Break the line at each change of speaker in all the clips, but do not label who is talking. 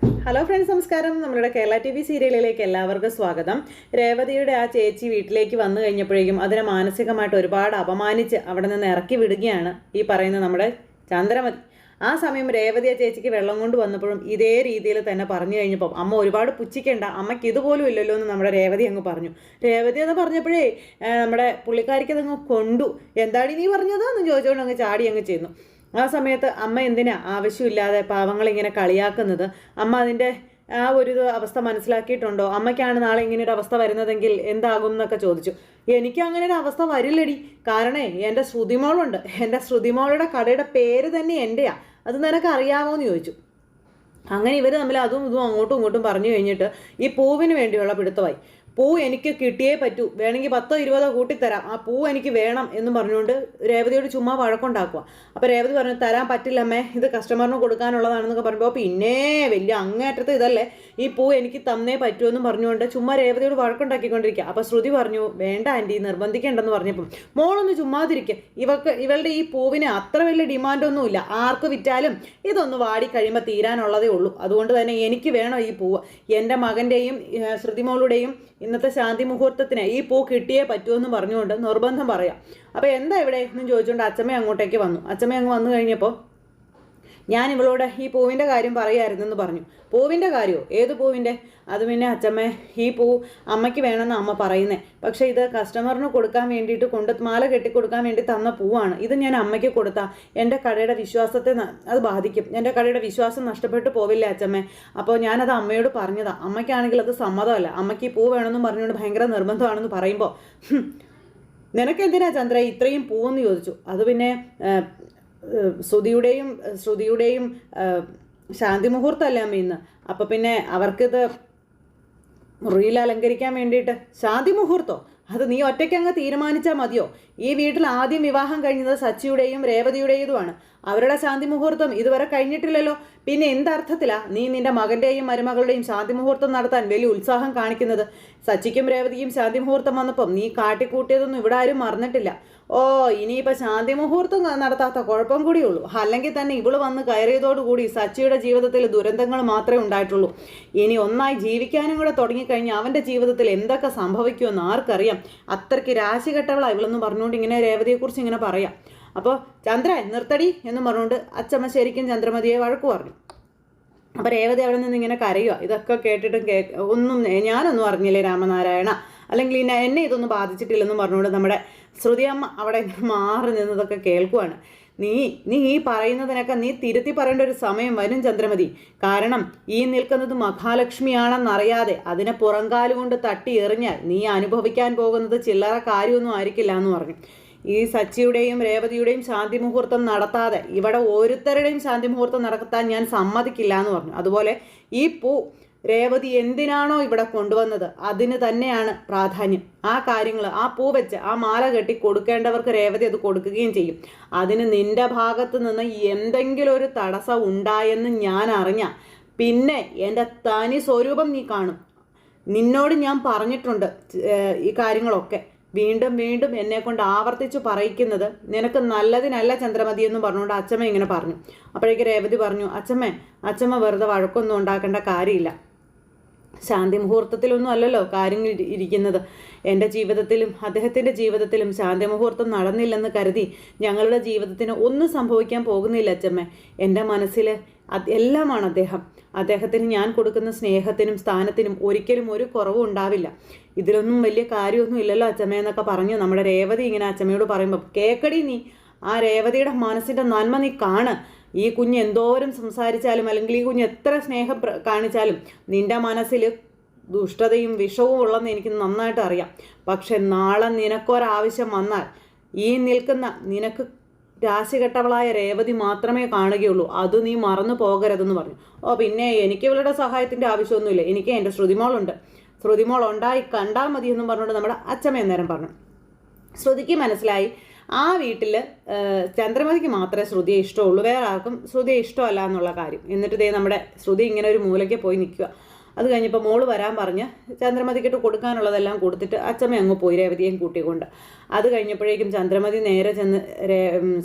Hello friends, നമസ്കാരം. നമ്മുടെ Kerala TV സീരിയലിലേക്ക് എല്ലാവർക്കും സ്വാഗതം. രേവതിയുടെ ആ ചേച്ചി വീട്ടിലേക്ക് വന്നു കഴിഞ്ഞപ്പോഴേക്കും അതിനെ മാനസികമായിട്ട് ഒരുപാട് അപമാനിച്ച് അവിടെ നിന്ന് ഇറക്കി വിടുകയാണ് ഈ പറയുന്ന നമ്മുടെ ചന്ദ്രമതി. ആ സമയം രേവതി ആ ചേച്ചിക്ക് വെള്ളം കൊണ്ട് വന്നപ്പോഴും ഇതേ രീതിയിൽ തന്നെ പറഞ്ഞു കഴിഞ്ഞപ്പോൾ അമ്മ ഒരുപാട് പുച്ഛിക്കേണ്ട, അമ്മയ്ക്ക് ഇതുപോലും ഇല്ലല്ലോ എന്ന് നമ്മുടെ രേവതി അങ്ങ് പറഞ്ഞു. രേവതി എന്ന് പറഞ്ഞപ്പോഴേ നമ്മുടെ പുള്ളിക്കാരിക്ക് അതങ്ങ് കൊണ്ടു. എന്താണ് നീ പറഞ്ഞത് എന്ന് ചോദിച്ചുകൊണ്ട് അങ്ങ് ചാടി അങ്ങ് ചെയ്യുന്നു. ആ സമയത്ത് അമ്മ എന്തിനാ ആവശ്യമില്ലാതെ പാവങ്ങളിങ്ങനെ കളിയാക്കുന്നത്? അമ്മ അതിൻ്റെ ആ ഒരു അവസ്ഥ മനസ്സിലാക്കിയിട്ടുണ്ടോ? അമ്മയ്ക്കാണ് നാളെ ഇങ്ങനെ ഒരു അവസ്ഥ വരുന്നതെങ്കിൽ എന്താകും എന്നൊക്കെ ചോദിച്ചു. എനിക്ക് അങ്ങനെ ഒരു അവസ്ഥ വരില്ലടി, കാരണം എൻ്റെ ശ്രുതിമോളുണ്ട്. എൻ്റെ ശ്രുതിമോളുടെ കടയുടെ പേര് തന്നെ എൻ്റെയാ, അത് നിനക്ക് അറിയാമോ എന്ന് ചോദിച്ചു. അങ്ങനെ ഇവർ തമ്മിൽ അതും ഇതും അങ്ങോട്ടും ഇങ്ങോട്ടും പറഞ്ഞു കഴിഞ്ഞിട്ട് ഈ പൂവിന് വേണ്ടിയുള്ള പിടുത്തമായി. പൂ എനിക്ക് കിട്ടിയേ പറ്റൂ, വേണമെങ്കിൽ 10 20 കൂട്ടിത്തരാം, ആ പൂ എനിക്ക് വേണം എന്ന് പറഞ്ഞുകൊണ്ട് രേവതിയോട് ചുമ്മാ വഴക്കുണ്ടാക്കുക. അപ്പോൾ രേവതി പറഞ്ഞു, തരാൻ പറ്റില്ലമ്മേ, ഇത് കസ്റ്റമറിന് കൊടുക്കാനുള്ളതാണെന്നൊക്കെ പറയുമ്പോൾ പിന്നെ വലിയ അങ്ങേറ്റത്ത് ഇതല്ലേ, ഈ പൂ എനിക്ക് തന്നേ പറ്റുമെന്നും പറഞ്ഞുകൊണ്ട് ചുമ്മാ രേവതിയോട് വഴക്കുണ്ടാക്കിക്കൊണ്ടിരിക്കുക. അപ്പോൾ ശ്രുതി പറഞ്ഞു, വേണ്ട ആൻറ്റി, നിർബന്ധിക്കേണ്ടെന്ന് പറഞ്ഞപ്പം മോളൊന്ന് ചുമ്മാതിരിക്കുക, ഇവളുടെ ഈ പൂവിന് അത്ര വലിയ ഡിമാൻഡൊന്നുമില്ല, ആർക്ക് വിറ്റാലും ഇതൊന്ന് വാടി കഴിയുമ്പോൾ തീരാനുള്ളതേ ഉള്ളൂ, അതുകൊണ്ട് തന്നെ എനിക്ക് വേണം ഈ പൂവ്. എൻ്റെ മകൻ്റെയും ശ്രുതിമോളുടെയും ഇന്നത്തെ ശാന്തി മുഹൂർത്തത്തിന് ഈ പൂ കിട്ടിയേ പറ്റുമെന്ന് പറഞ്ഞുകൊണ്ട് നിർബന്ധം പറയാം. അപ്പോൾ എന്താ ഇവിടെ എന്നും ചോദിച്ചുകൊണ്ട് അച്ചമ്മ അങ്ങോട്ടേക്ക് വന്നു. അച്ചമ്മ അങ്ങ് വന്നു കഴിഞ്ഞപ്പോൾ ഞാൻ ഇവളോട് ഈ പൂവിൻ്റെ കാര്യം പറയാമായിരുന്നെന്ന് പറഞ്ഞു. പൂവിൻ്റെ കാര്യമോ? ഏത് പൂവിൻ്റെ? അത് പിന്നെ അച്ചമ്മ, ഈ പൂ അമ്മയ്ക്ക് വേണമെന്ന് അമ്മ പറയുന്നേ, പക്ഷേ ഇത് കസ്റ്റമറിന് കൊടുക്കാൻ വേണ്ടിയിട്ട് മാല കെട്ടിക്കൊടുക്കാൻ വേണ്ടി തന്ന പൂവാണ്. ഇത് ഞാൻ അമ്മയ്ക്ക് കൊടുത്താൽ എൻ്റെ കടയുടെ വിശ്വാസത്തെ അത് ബാധിക്കും, എൻ്റെ കടയുടെ വിശ്വാസം നഷ്ടപ്പെട്ടു പോവില്ലേ അച്ചമ്മേ? അപ്പോൾ ഞാനത് അമ്മയോട് പറഞ്ഞതാണ്. അമ്മയ്ക്കാണെങ്കിൽ അത് സമ്മതമല്ല, അമ്മയ്ക്ക് ഈ പൂ വേണമെന്നും പറഞ്ഞുകൊണ്ട് ഭയങ്കര നിർബന്ധമാണെന്ന് പറയുമ്പോൾ നിനക്കെന്തിനാ ചന്ദ്ര ഇത്രയും പൂവെന്ന് ചോദിച്ചു. അത് പിന്നെ ശ്രുതിയുടെയും ശാന്തി മുഹൂർത്തമല്ലേ അമ്മ ഇന്ന്, അപ്പോൾ പിന്നെ അവർക്കിത് മുറിയിൽ അലങ്കരിക്കാൻ വേണ്ടിയിട്ട്. ശാന്തി മുഹൂർത്തോ? അത് നീ ഒറ്റയ്ക്കങ്ങ് തീരുമാനിച്ചാൽ മതിയോ? ഈ വീട്ടിൽ ആദ്യം വിവാഹം കഴിഞ്ഞത് സച്ചിയുടെയും രേവതിയുടേതുമാണ്. അവരുടെ ശാന്തി മുഹൂർത്തം ഇതുവരെ കഴിഞ്ഞിട്ടില്ലല്ലോ. പിന്നെ എന്തർത്ഥത്തിലാ നീ നിന്റെ മകൻ്റെയും മരുമകളുടെയും ശാന്തി മുഹൂർത്തം നടത്താൻ വലിയ ഉത്സാഹം കാണിക്കുന്നത്? സച്ചിക്കും രേവതിക്കും ശാന്തി മുഹൂർത്തം വന്നപ്പം നീ കാട്ടിക്കൂട്ടിയതൊന്നും ഇവിടെ ആരും മറന്നിട്ടില്ല. ഓ, ഇനിയിപ്പോൾ ശാന്തി മുഹൂർത്തം നടത്താത്ത കുഴപ്പം കൂടിയുള്ളൂ. അല്ലെങ്കിൽ തന്നെ ഇവള് വന്ന് കയറിയതോടുകൂടി സച്ചിയുടെ ജീവിതത്തിൽ ദുരന്തങ്ങൾ മാത്രമേ ഉണ്ടായിട്ടുള്ളൂ. ഇനി ഒന്നായി ജീവിക്കാനും കൂടെ തുടങ്ങിക്കഴിഞ്ഞാൽ അവൻ്റെ ജീവിതത്തിൽ എന്തൊക്കെ സംഭവിക്കുമെന്ന് ആർക്കറിയാം. അത്രയ്ക്ക് രാശികെട്ടവളാണ് ഇവളെന്ന് പറഞ്ഞുകൊണ്ട് ഇങ്ങനെ രേവതിയെക്കുറിച്ച് ഇങ്ങനെ പറയാം. അപ്പോൾ ചന്ദ്ര നിർത്തടി എന്ന് പറഞ്ഞുകൊണ്ട് അച്ചമ്മ ശരിക്കും ചന്ദ്രമതിയെ വഴക്ക് പറഞ്ഞു. അപ്പോൾ രേവതി അവിടെ നിന്ന് ഇങ്ങനെ കരയുക. ഇതൊക്കെ കേട്ടിട്ടും ഒന്നും ഞാനൊന്നും അറിഞ്ഞില്ലേ രാമനാരായണ, അല്ലെങ്കിൽ എന്നെ ഇതൊന്നും ബാധിച്ചിട്ടില്ലെന്നും പറഞ്ഞുകൊണ്ട് നമ്മുടെ ശ്രുതിയമ്മ അവിടെ മാറി നിന്നതൊക്കെ കേൾക്കുവാണ്. നീ ഈ പറയുന്നതിനൊക്കെ നീ തിരുത്തി പറയേണ്ട ഒരു സമയം വരും ചന്ദ്രമതി. കാരണം ഈ നിൽക്കുന്നത് മഹാലക്ഷ്മിയാണെന്നറിയാതെ അതിനെ പുറംകാലുകൊണ്ട് തട്ടി എറിഞ്ഞാൽ നീ അനുഭവിക്കാൻ പോകുന്നത് ചില്ലറ കാര്യമൊന്നും ആയിരിക്കില്ല എന്ന് പറഞ്ഞു. ഈ സച്ചിയുടെയും രേവതിയുടെയും ശാന്തി മുഹൂർത്തം നടത്താതെ ഇവിടെ ഓരോരുത്തരുടെയും ശാന്തി മുഹൂർത്തം നടത്താൻ ഞാൻ സമ്മതിക്കില്ല എന്ന് പറഞ്ഞു. അതുപോലെ ഈ പൂ രേവതി എന്തിനാണോ ഇവിടെ കൊണ്ടുവന്നത് അതിന് തന്നെയാണ് പ്രാധാന്യം. ആ കാര്യങ്ങൾ, ആ പൂ വെച്ച് ആ മാല കെട്ടി കൊടുക്കേണ്ടവർക്ക് രേവതി അത് കൊടുക്കുകയും ചെയ്യും. അതിന് നിന്റെ ഭാഗത്ത് നിന്ന് എന്തെങ്കിലും ഒരു തടസ്സം ഉണ്ടായെന്ന് ഞാൻ അറിഞ്ഞ പിന്നെ എൻ്റെ തനി സ്വരൂപം നീ കാണും. നിന്നോട് ഞാൻ പറഞ്ഞിട്ടുണ്ട് ഈ കാര്യങ്ങളൊക്കെ. വീണ്ടും വീണ്ടും എന്നെ കൊണ്ട് ആവർത്തിച്ചു പറയിക്കുന്നത് നിനക്ക് നല്ലതിനല്ല ചന്ദ്രമതി എന്നും പറഞ്ഞുകൊണ്ട് അച്ചമ്മ ഇങ്ങനെ പറഞ്ഞു. അപ്പോഴേക്ക് രേവതി പറഞ്ഞു, അച്ചമ്മ വെറുതെ വഴക്കൊന്നും ഉണ്ടാക്കേണ്ട കാര്യമില്ല. ശാന്തി മുഹൂർത്തത്തിലൊന്നും അല്ലല്ലോ കാര്യങ്ങൾ ഇരിക്കുന്നത്. എൻ്റെ ജീവിതത്തിലും അദ്ദേഹത്തിൻ്റെ ജീവിതത്തിലും ശാന്തി മുഹൂർത്തം നടന്നില്ലെന്ന് കരുതി ഞങ്ങളുടെ ജീവിതത്തിന് ഒന്നും സംഭവിക്കാൻ പോകുന്നില്ല അച്ചമ്മ. എൻ്റെ മനസ്സിൽ എല്ലാമാണ് അദ്ദേഹത്തിന് ഞാൻ കൊടുക്കുന്ന സ്നേഹത്തിനും സ്ഥാനത്തിനും ഒരിക്കലും ഒരു കുറവും ഉണ്ടാവില്ല. ഇതിലൊന്നും വലിയ കാര്യമൊന്നും ഇല്ലല്ലോ അച്ചമ്മ എന്നൊക്കെ പറഞ്ഞു നമ്മുടെ രേവതി ഇങ്ങനെ അച്ചമ്മയോട് പറയുമ്പോൾ, കേക്കടി നീ ആ രേവതിയുടെ മനസ്സിൻ്റെ നന്മ നീ കാണ്. ഈ കുഞ്ഞ് എന്തോരം സംസാരിച്ചാലും അല്ലെങ്കിൽ ഈ കുഞ്ഞ് എത്ര സ്നേഹം കാണിച്ചാലും നിൻ്റെ മനസ്സിൽ ദുഷ്ടതയും വിഷവും ഉള്ളതെന്ന് എനിക്ക് നന്നായിട്ട് അറിയാം. പക്ഷെ നാളെ നിനക്കൊരാവശ്യം വന്നാൽ ഈ നിൽക്കുന്ന നിനക്ക് രാശികെട്ടവളായ രേവതി മാത്രമേ കാണുകയുള്ളൂ. അത് നീ മറന്നു പോകരുതെന്ന് പറഞ്ഞു. ഓ, പിന്നെ എനിക്ക് ഇവളുടെ സഹായത്തിൻ്റെ ആവശ്യമൊന്നുമില്ല, എനിക്ക് എൻ്റെ ശ്രുതിമോളുണ്ട്, ശ്രുതിമോൾ ഉണ്ടായി കണ്ടാൽ മതി എന്നും പറഞ്ഞുകൊണ്ട് നമ്മുടെ അച്ചമ്മ അന്നേരം പറഞ്ഞു. ശ്രുതിക്ക് മനസ്സിലായി ആ വീട്ടിൽ ചന്ദ്രമതിക്ക് മാത്രമേ ശ്രുതിയെ ഇഷ്ടമുള്ളൂ, വേറെ ആർക്കും ശ്രുതിയെ ഇഷ്ടമല്ല എന്നുള്ള കാര്യം. എന്നിട്ട് നമ്മുടെ ശ്രുതി ഇങ്ങനെ ഒരു മൂലയ്ക്ക് പോയി നിൽക്കുക. അത് കഴിഞ്ഞപ്പോൾ മോള് വരാൻ പറഞ്ഞ് ചന്ദ്രമതിക്കിട്ട് കൊടുക്കാനുള്ളതെല്ലാം കൊടുത്തിട്ട് അച്ചമ്മ അങ്ങ് പോയി രേവതിയെയും കൂട്ടിക്കൊണ്ട്. അത് കഴിഞ്ഞപ്പോഴേക്കും ചന്ദ്രമതി നേരെ ചെന്ന്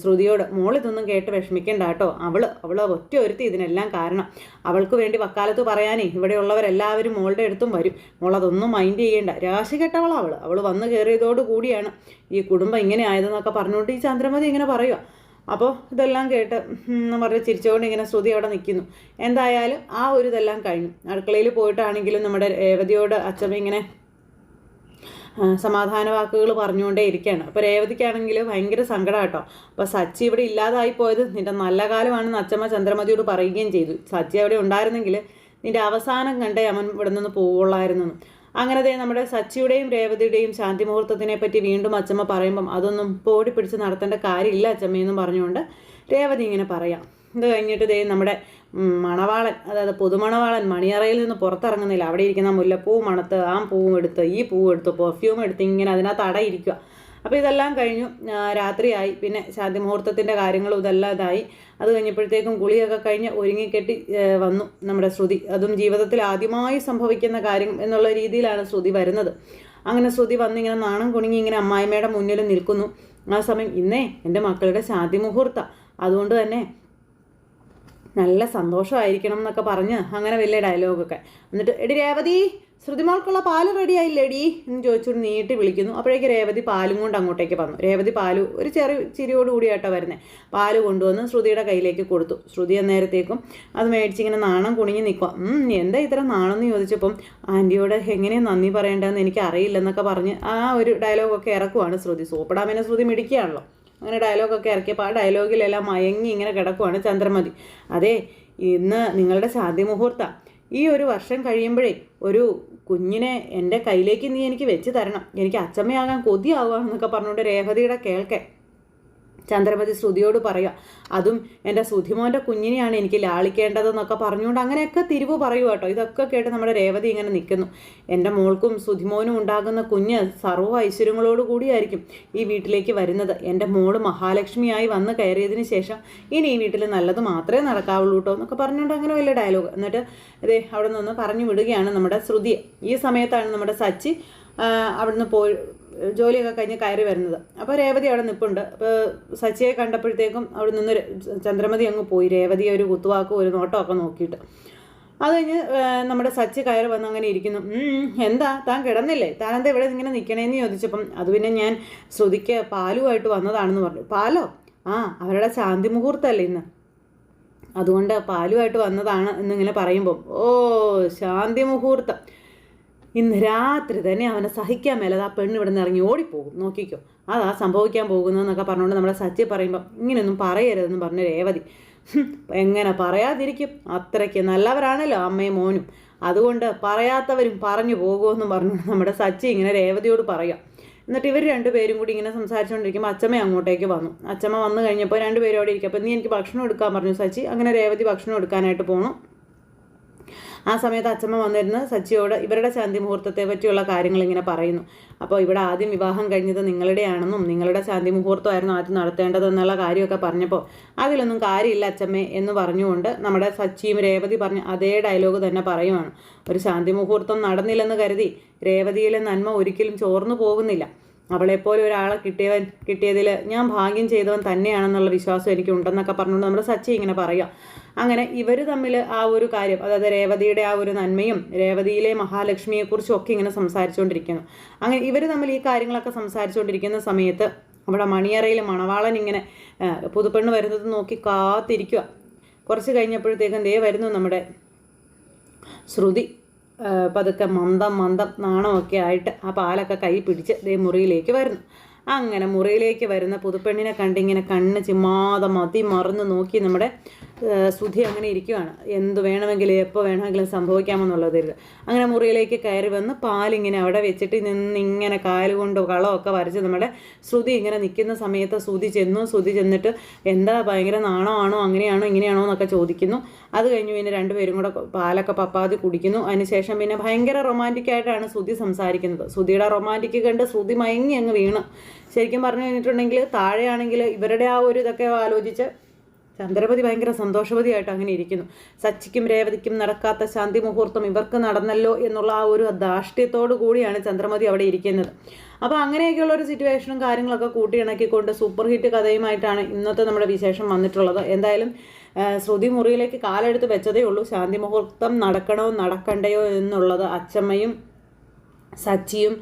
ശ്രുതിയോട്, മോളിതൊന്നും കേട്ട് വിഷമിക്കണ്ട കേട്ടോ, അവൾ ഒറ്റ ഒരുത്തി ഇതിനെല്ലാം കാരണം. അവൾക്ക് വേണ്ടി വക്കാലത്ത് പറയാനേ ഇവിടെയുള്ളവരെല്ലാവരും മോളുടെ അടുത്തും വരും. മോളതൊന്നും മൈൻഡ് ചെയ്യേണ്ട, രാശി കെട്ടവളാണ് അവൾ വന്ന് കയറിയതോടു കൂടിയാണ് ഈ കുടുംബം ഇങ്ങനെ ആയതെന്നൊക്കെ പറഞ്ഞുകൊണ്ട് ഈ ചന്ദ്രമതി ഇങ്ങനെ പറയുക. അപ്പോൾ ഇതെല്ലാം കേട്ട് പറഞ്ഞ് ചിരിച്ചുകൊണ്ട് ഇങ്ങനെ ശ്രുതി അവിടെ നിൽക്കുന്നു. എന്തായാലും ആ ഒരു ഇതെല്ലാം കഴിഞ്ഞു. അടുക്കളയിൽ പോയിട്ടാണെങ്കിലും നമ്മുടെ രേവതിയോട് അച്ചമ്മ ഇങ്ങനെ സമാധാന വാക്കുകൾ പറഞ്ഞുകൊണ്ടേ ഇരിക്കുകയാണ്. അപ്പോൾ രേവതിക്കാണെങ്കിൽ ഭയങ്കര സങ്കടം കേട്ടോ. അപ്പോൾ സച്ചി ഇവിടെ ഇല്ലാതായി പോയത് നിൻ്റെ നല്ല കാലമാണെന്ന് അച്ചമ്മ ചന്ദ്രമതിയോട് പറയുകയും ചെയ്തു. സച്ചി അവിടെ ഉണ്ടായിരുന്നെങ്കിൽ നിൻ്റെ അവസാനം കണ്ടേ അവൻ ഇവിടെ നിന്ന് പോവുള്ളായിരുന്നു. അങ്ങനെ നമ്മുടെ സച്ചിയുടെയും രേവതിയുടെയും ശാന്തി മുഹൂർത്തത്തിനെ പറ്റി വീണ്ടും അച്ചമ്മ പറയുമ്പം അതൊന്നും പോടി പിടിച്ച് നടത്തേണ്ട കാര്യമില്ല അച്ചമ്മയെന്നും പറഞ്ഞുകൊണ്ട് രേവതി ഇങ്ങനെ പറയാം. ഇത് കഴിഞ്ഞിട്ട് നമ്മുടെ മണവാളൻ, അതായത് പുതുമണവാളൻ മണിയറയിൽ നിന്ന് പുറത്തിറങ്ങുന്നില്ല. അവിടെ ഇരിക്കുന്ന മുല്ലപ്പൂ മണത്ത് ആ പൂവും എടുത്ത് ഈ പൂവും എടുത്ത് പെർഫ്യൂം എടുത്ത് ഇങ്ങനെ അതിനകത്ത് അടയിരിക്കുക. അപ്പോൾ ഇതെല്ലാം കഴിഞ്ഞു, രാത്രിയായി. പിന്നെ ശാന്തി മുഹൂർത്തത്തിൻ്റെ കാര്യങ്ങളും ഇതെല്ലാം ഇതായി. അത് കഴിഞ്ഞപ്പോഴത്തേക്കും കുളിയൊക്കെ കഴിഞ്ഞ് ഒരുങ്ങിക്കെട്ടി വന്നു നമ്മുടെ ശ്രുതി. അതും ജീവിതത്തിൽ ആദ്യമായി സംഭവിക്കുന്ന കാര്യം എന്നുള്ള രീതിയിലാണ് ശ്രുതി വരുന്നത്. അങ്ങനെ ശ്രുതി വന്നിങ്ങനെ നാണം കുണുങ്ങി ഇങ്ങനെ അമ്മായിമ്മയുടെ മുന്നിൽ നിൽക്കുന്നു. ആ സമയം ഇന്നേ എൻ്റെ മക്കളുടെ ശാന്തി മുഹൂർത്തം, അതുകൊണ്ട് തന്നെ നല്ല സന്തോഷമായിരിക്കണം എന്നൊക്കെ പറഞ്ഞ് അങ്ങനെ വലിയ ഡയലോഗൊക്കെ. എന്നിട്ട് എടി രേവതി, ശ്രുതിമോൾക്കുള്ള പാല് റെഡി ആയില്ലേടി എന്ന് ചോദിച്ചുകൊണ്ട് നീട്ടി വിളിക്കുന്നു. അപ്പോഴേക്ക് രേവതി പാലും കൊണ്ട് അങ്ങോട്ടേക്ക് വന്നു. രേവതി പാല് ഒരു ചെറിയ ചിരിയോടുകൂടിയാട്ടോ വരുന്നത്. പാല് കൊണ്ടുവന്ന് ശ്രുതിയുടെ കയ്യിലേക്ക് കൊടുത്തു. ശ്രുതി അന്നേരത്തേക്കും അത് മേടിച്ചിങ്ങനെ നാണം കുണിഞ്ഞ് നിൽക്കുക. എന്താ ഇത്ര നാണമെന്ന് ചോദിച്ചപ്പം ആൻറ്റിയോട് എങ്ങനെയാണ് നന്ദി പറയേണ്ടതെന്ന് എനിക്ക് അറിയില്ലെന്നൊക്കെ പറഞ്ഞ് ആ ഒരു ഡയലോഗൊക്കെ ഇറക്കുവാണ് ശ്രുതി. സൂപ്പടാമിനെ ശ്രുതി മിടിക്കുകയാണല്ലോ. അങ്ങനെ ഡയലോഗൊക്കെ ഇറക്കിയപ്പോൾ ആ ഡയലോഗിലെല്ലാം മയങ്ങി ഇങ്ങനെ കിടക്കുവാണ് ചന്ദ്രമതി. അതെ, ഇന്ന് നിങ്ങളുടെ ശാന്തി മുഹൂർത്തം. ഈ ഒരു വർഷം കഴിയുമ്പോഴേ ഒരു കുഞ്ഞിനെ എൻ്റെ കയ്യിലേക്ക് നീ എനിക്ക് വെച്ച് തരണം, എനിക്ക് അച്ചമ്മയാകാൻ കൊതിയാവുകയെന്നൊക്കെ പറഞ്ഞുകൊണ്ട് രേവതിയുടെ കേൾക്കെ ചന്ദ്രമതി ശ്രുതിയോട് പറയുക. അതും എൻ്റെ സുധിമോൻ്റെ കുഞ്ഞിനെയാണ് എനിക്ക് ലാളിക്കേണ്ടതെന്നൊക്കെ പറഞ്ഞുകൊണ്ട് അങ്ങനെയൊക്കെ തിരിവ് പറയുക കേട്ടോ. ഇതൊക്കെ കേട്ട് നമ്മുടെ രേവതി ഇങ്ങനെ നിൽക്കുന്നു. എൻ്റെ മോൾക്കും സുധിമോനും ഉണ്ടാകുന്ന കുഞ്ഞ് സർവ്വ ഐശ്വര്യങ്ങളോട് കൂടിയായിരിക്കും ഈ വീട്ടിലേക്ക് വരുന്നത്. എൻ്റെ മോള് മഹാലക്ഷ്മിയായി വന്ന് കയറിയതിന് ശേഷം ഇനി ഈ വീട്ടിൽ നല്ലത് മാത്രമേ നടക്കാവുള്ളൂ കേട്ടോ എന്നൊക്കെ പറഞ്ഞുകൊണ്ട് അങ്ങനെ വലിയ ഡയലോഗ്. എന്നിട്ട് ഇതേ അവിടെ നിന്ന് പറഞ്ഞു വിടുകയാണ് നമ്മുടെ ശ്രുതിയെ. ഈ സമയത്താണ് നമ്മുടെ സച്ചി അവിടുന്ന് പോയി ജോലിയൊക്കെ കഴിഞ്ഞ് കയറി വരുന്നത്. അപ്പോൾ രേവതി അവിടെ നിൽപ്പുണ്ട്. അപ്പോൾ സച്ചിയെ കണ്ടപ്പോഴത്തേക്കും അവിടെ നിന്ന് ചന്ദ്രമതി അങ്ങ് പോയി. രേവതി ഒരു കുത്തുവാക്കും ഒരു നോട്ടമൊക്കെ നോക്കിയിട്ട് അത് കഴിഞ്ഞ് നമ്മുടെ സച്ചി കയറി വന്ന് അങ്ങനെ ഇരിക്കുന്നു. എന്താ താൻ കിടന്നില്ലേ, താനെന്താ ഇവിടെ ഇങ്ങനെ നിൽക്കണേന്ന് ചോദിച്ചപ്പം അത് പിന്നെ ഞാൻ ശ്രുതിക്ക് പാലുമായിട്ട് വന്നതാണെന്ന് പറഞ്ഞു. പാലോ? അവരുടെ ശാന്തി മുഹൂർത്തമല്ലേ ഇന്ന്, അതുകൊണ്ട് പാലുമായിട്ട് വന്നതാണ് എന്നിങ്ങനെ പറയുമ്പം ശാന്തി മുഹൂർത്തം, ഇന്ന് രാത്രി തന്നെ അവനെ സഹിക്കാൻ മേലത് ആ പെണ്ണ് ഇവിടെ നിന്ന് ഇറങ്ങി ഓടിപ്പോകും, നോക്കിക്കോ, അതാ സംഭവിക്കാൻ പോകുന്നതെന്നൊക്കെ പറഞ്ഞുകൊണ്ട് നമ്മുടെ സച്ചി പറയുമ്പം ഇങ്ങനെയൊന്നും പറയരുതെന്ന് പറഞ്ഞ രേവതി. എങ്ങനെ പറയാതിരിക്കും, അത്രയ്ക്ക് നല്ലവരാണല്ലോ അമ്മയും മോനും, അതുകൊണ്ട് പറയാത്തവരും പറഞ്ഞു പോകുമെന്നും പറഞ്ഞുകൊണ്ട് നമ്മുടെ സച്ചി ഇങ്ങനെ രേവതിയോട് പറയാം. എന്നിട്ട് ഇവർ രണ്ടുപേരും കൂടി ഇങ്ങനെ സംസാരിച്ചുകൊണ്ടിരിക്കുമ്പോൾ അച്ചമ്മ അങ്ങോട്ടേക്ക് വന്നു. അച്ചമ്മ വന്നു കഴിഞ്ഞപ്പോൾ രണ്ടുപേരും അവിടെ ഇരിക്കും. അപ്പോൾ നീ എനിക്ക് ഭക്ഷണം എടുക്കാൻ പറഞ്ഞു സച്ചി. അങ്ങനെ രേവതി ഭക്ഷണം എടുക്കാനായിട്ട് പോകണു. ആ സമയത്ത് അച്ചമ്മ വന്നിരുന്ന് സച്ചിയോട് ഇവരുടെ ശാന്തി മുഹൂർത്തത്തെ പറ്റിയുള്ള കാര്യങ്ങൾ ഇങ്ങനെ പറയുന്നു. അപ്പോൾ ഇവിടെ ആദ്യം വിവാഹം കഴിഞ്ഞത് നിങ്ങളുടെയാണെന്നും നിങ്ങളുടെ ശാന്തി മുഹൂർത്തമായിരുന്നു ആദ്യം നടത്തേണ്ടതെന്നുള്ള കാര്യമൊക്കെ പറഞ്ഞപ്പോൾ അതിലൊന്നും കാര്യമില്ല അച്ചമ്മേ എന്ന് പറഞ്ഞുകൊണ്ട് നമ്മുടെ സച്ചിയും രേവതി പറഞ്ഞ അതേ ഡയലോഗ് തന്നെ പറയുവാണ്. ഒരു ശാന്തി മുഹൂർത്തം നടന്നില്ലെന്ന് കരുതി രേവതിയിലെ നന്മ ഒരിക്കലും ചോർന്നു പോകുന്നില്ല. അവളെപ്പോലെ ഒരാളെ കിട്ടിയതിൽ ഞാൻ ഭാഗ്യം ചെയ്തവൻ തന്നെയാണെന്നുള്ള വിശ്വാസം എനിക്കുണ്ടെന്നൊക്കെ പറഞ്ഞുകൊണ്ട് നമ്മുടെ സച്ചി ഇങ്ങനെ പറയുക. അങ്ങനെ ഇവർ തമ്മിൽ ആ ഒരു കാര്യം, അതായത് രേവതിയുടെ ആ ഒരു നന്മയും രേവതിയിലെ മഹാലക്ഷ്മിയെക്കുറിച്ചും ഒക്കെ ഇങ്ങനെ സംസാരിച്ചുകൊണ്ടിരിക്കുന്നു. അങ്ങനെ ഇവർ തമ്മിൽ ഈ കാര്യങ്ങളൊക്കെ സംസാരിച്ചുകൊണ്ടിരിക്കുന്ന സമയത്ത് അവിടെ മണിയറയിൽ മണവാളൻ ഇങ്ങനെ പുതുപ്പെണ്ണ് വരുന്നത് നോക്കി കാത്തിരിക്കുക. കുറച്ച് കഴിഞ്ഞപ്പോഴത്തേക്കും ദേ വരുന്നു നമ്മുടെ ശ്രുതി. പതുക്കെ മന്ദം നാണമൊക്കെ ആയിട്ട് ആ പാലൊക്കെ കൈ പിടിച്ച് ദേ മുറിയിലേക്ക് വരുന്നു. അങ്ങനെ മുറിയിലേക്ക് വരുന്ന പുതുപ്പെണ്ണിനെ കണ്ടിങ്ങനെ കണ്ണ് ചിമ്മാതെ മറന്ന് നോക്കി നമ്മുടെ ശ്രുതി അങ്ങനെ ഇരിക്കുകയാണ്. എന്ത് വേണമെങ്കിലും എപ്പോൾ വേണമെങ്കിലും സംഭവിക്കാമെന്നുള്ളത്. അങ്ങനെ മുറിയിലേക്ക് കയറി വന്ന് പാലിങ്ങനെ അവിടെ വെച്ചിട്ട് നിന്നിങ്ങനെ കാലുകൊണ്ട് കളമൊക്കെ വരച്ച് നമ്മുടെ ശ്രുതി ഇങ്ങനെ നിൽക്കുന്ന സമയത്ത് ശ്രുതി ചെന്നിട്ട് എന്താ ഭയങ്കര നാണമാണോ അങ്ങനെയാണോ ഇങ്ങനെയാണോ എന്നൊക്കെ ചോദിക്കുന്നു. അത് കഴിഞ്ഞ് പിന്നെ രണ്ടുപേരും കൂടെ പാലൊക്കെ പപ്പാതി കുടിക്കുന്നു. അതിനുശേഷം പിന്നെ ഭയങ്കര റൊമാൻറ്റിക്കായിട്ടാണ് ശ്രുതി സംസാരിക്കുന്നത്. ശ്രുതിയുടെ റൊമാൻറ്റിക് കണ്ട് ശ്രുതി മയങ്ങി അങ്ങ് വീണു. ശരിക്കും പറഞ്ഞു കഴിഞ്ഞിട്ടുണ്ടെങ്കിൽ താഴെയാണെങ്കിൽ ഇവരുടെ ആ ഒരു ഇതൊക്കെ ആലോചിച്ച് ചന്ദ്രമതി ഭയങ്കര സന്തോഷവതിയായിട്ട് അങ്ങനെ ഇരിക്കുന്നു. സച്ചിക്കും രേവതിക്കും നടക്കാത്ത ശാന്തി മുഹൂർത്തം ഇവർക്ക് നടന്നല്ലോ എന്നുള്ള ആ ഒരു ധാർഷ്ട്യത്തോടു കൂടിയാണ് ചന്ദ്രമതി അവിടെ ഇരിക്കുന്നത്. അപ്പോൾ അങ്ങനെയൊക്കെയുള്ള ഒരു സിറ്റുവേഷനും കാര്യങ്ങളൊക്കെ കൂട്ടിയിണക്കിക്കൊണ്ട് സൂപ്പർ ഹിറ്റ് കഥയുമായിട്ടാണ് ഇന്നത്തെ നമ്മുടെ വിശേഷം വന്നിട്ടുള്ളത്. എന്തായാലും ശ്രുതി മുറിയിലേക്ക് കാലെടുത്ത് വെച്ചതേ ഉള്ളൂ. ശാന്തി മുഹൂർത്തം നടക്കണോ നടക്കണ്ടയോ എന്നുള്ളത് അച്ചമ്മയും സച്ചിയും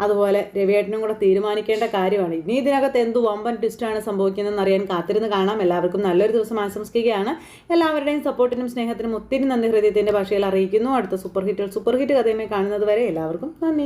അതുപോലെ രവിയേട്ടനും കൂടെ തീരുമാനിക്കേണ്ട കാര്യമാണ്. ഇനി ഇതിനകത്ത് എന്ത് വമ്പൻ ട്വിസ്റ്റാണ് സംഭവിക്കുന്നതെന്ന് അറിയാൻ കാത്തിരുന്ന് കാണാം. എല്ലാവർക്കും നല്ലൊരു ദിവസം ആശംസിക്കുകയാണ്. എല്ലാവരുടെയും സപ്പോർട്ടിനും സ്നേഹത്തിനും ഒത്തിരി നന്ദി ഹൃദയത്തിൻ്റെ ഭാഷയിൽ അറിയിക്കുന്നു. അടുത്ത സൂപ്പർ ഹിറ്റ് കഥയുമായി കാണുന്നത് വരെ എല്ലാവർക്കും നന്ദി.